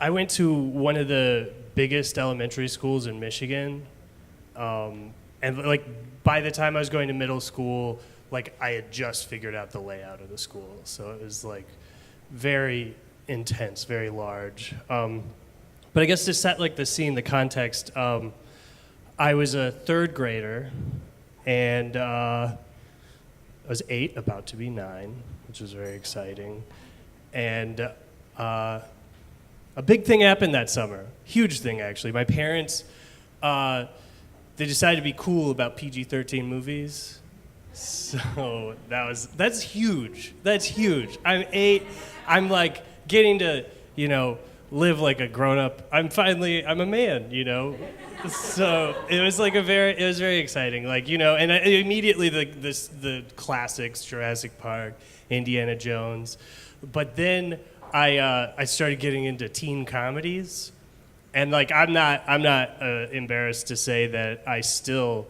I went to one of the biggest elementary schools in Michigan, and like by the time I was going to middle school, like I had just figured out the layout of the school, so it was like very intense, very large. But I guess to set like the scene, the context, I was a third grader, and I was 8, about to be 9, which was very exciting. And a big thing happened that summer, huge thing actually. My parents, they decided to be cool about PG-13 movies. So that's huge. That's huge. I'm 8. I'm like getting to, live like a grown-up. I'm a man, So it was like it was very exciting. Like, and immediately the classics, Jurassic Park, Indiana Jones. But then I started getting into teen comedies. And like I'm not embarrassed to say that I still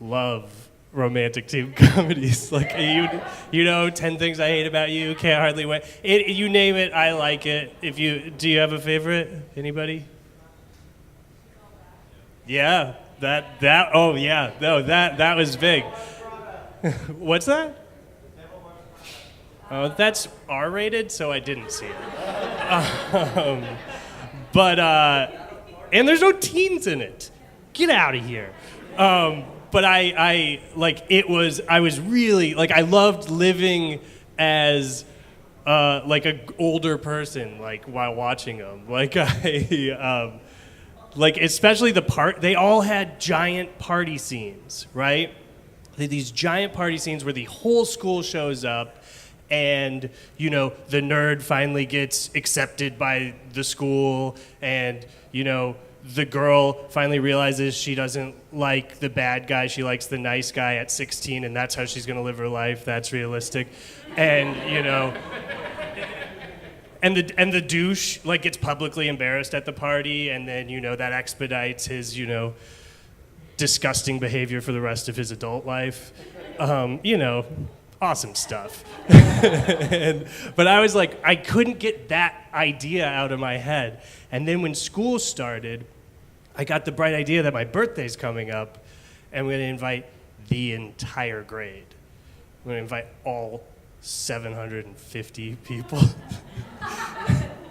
love romantic teen comedies. Like 10 Things I Hate About You, Can't Hardly Wait. You name it, I like it. Do you have a favorite? Anybody? Yeah, that was big. What's that? Oh, that's R-rated, so I didn't see it. And there's no teens in it. Get out of here. But I was really, like, I loved living as, like, an older person, like, while watching them. Like, especially they all had giant party scenes, right? They had these giant party scenes where the whole school shows up, and, the nerd finally gets accepted by the school, and, the girl finally realizes she doesn't like the bad guy, she likes the nice guy at 16, and that's how she's going to live her life. That's realistic. And, and the douche, like, gets publicly embarrassed at the party, and then, that expedites his, disgusting behavior for the rest of his adult life. Awesome stuff. But I was like, I couldn't get that idea out of my head. And then when school started, I got the bright idea that my birthday's coming up, and I'm going to invite the entire grade. I'm going to invite all 750 people.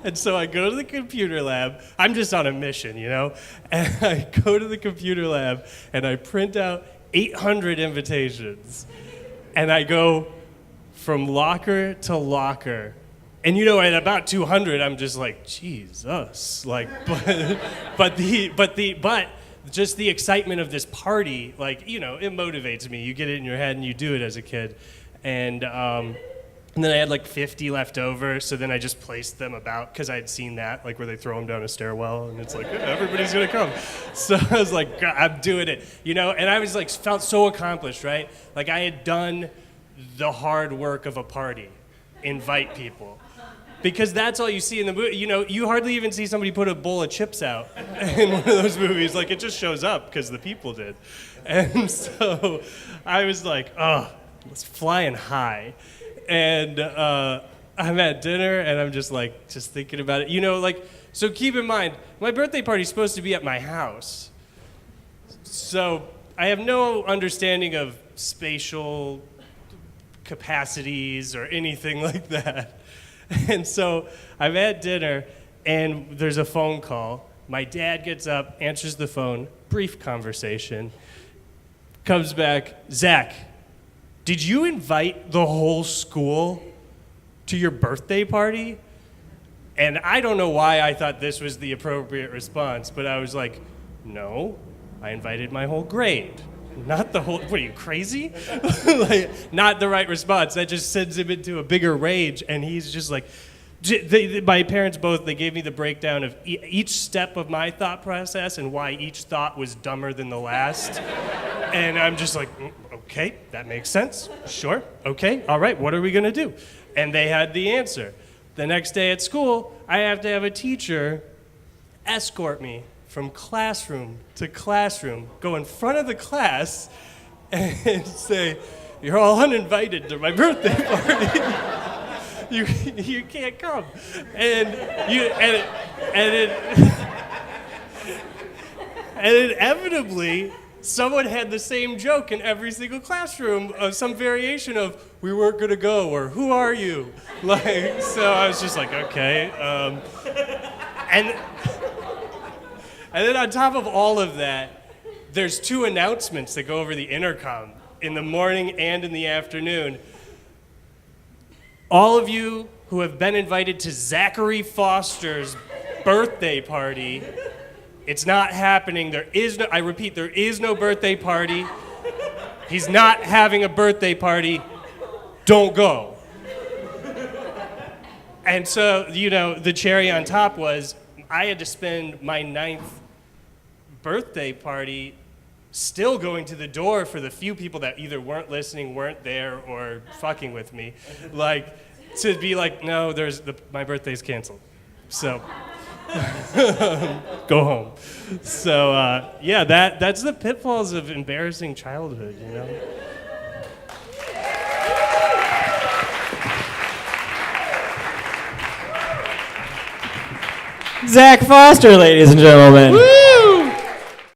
And so I go to the computer lab. I'm just on a mission, And I go to the computer lab, and I print out 800 invitations. And I go from locker to locker. And at about 200, I'm just like, Jesus. Like, but just the excitement of this party, like, it motivates me. You get it in your head and you do it as a kid. And then I had like 50 left over, so then I just placed them about, because I had seen that, like where they throw them down a stairwell, and it's like, everybody's gonna come. So I was like, I'm doing it, and I was like, felt so accomplished, right? Like I had done the hard work of a party, invite people. Because that's all you see in the movie. You hardly even see somebody put a bowl of chips out in one of those movies. Like, it just shows up because the people did. And so I was like, it's flying high. And I'm at dinner, and I'm just thinking about it. So keep in mind, my birthday party's supposed to be at my house. So I have no understanding of spatial capacities or anything like that. And so I'm at dinner, and there's a phone call. My dad gets up, answers the phone, brief conversation, comes back, Zach, did you invite the whole school to your birthday party? And I don't know why I thought this was the appropriate response, but I was like, no, I invited my whole grade. Not the whole, what are you, crazy? Not the right response. That just sends him into a bigger rage, and he's just like, my parents both, they gave me the breakdown of each step of my thought process and why each thought was dumber than the last. And I'm just like, okay, that makes sense. Sure, okay, all right, what are we gonna do? And they had the answer. The next day at school, I have to have a teacher escort me from classroom to classroom, go in front of the class and say, you're all uninvited to my birthday party. you can't come. And And inevitably, someone had the same joke in every single classroom of some variation of, we weren't going to go, or who are you? Like, so I was just like, okay. And then on top of all of that, there's 2 announcements that go over the intercom in the morning and in the afternoon. All of you who have been invited to Zachary Foster's birthday party, it's not happening. I repeat, there is no birthday party. He's not having a birthday party. Don't go. And so, the cherry on top was I had to spend my 9th birthday party still going to the door for the few people that either weren't listening, weren't there, or fucking with me. Like, to be like, no, my birthday's canceled. So, go home. So, that's the pitfalls of embarrassing childhood, Zach Foster, ladies and gentlemen. Woo!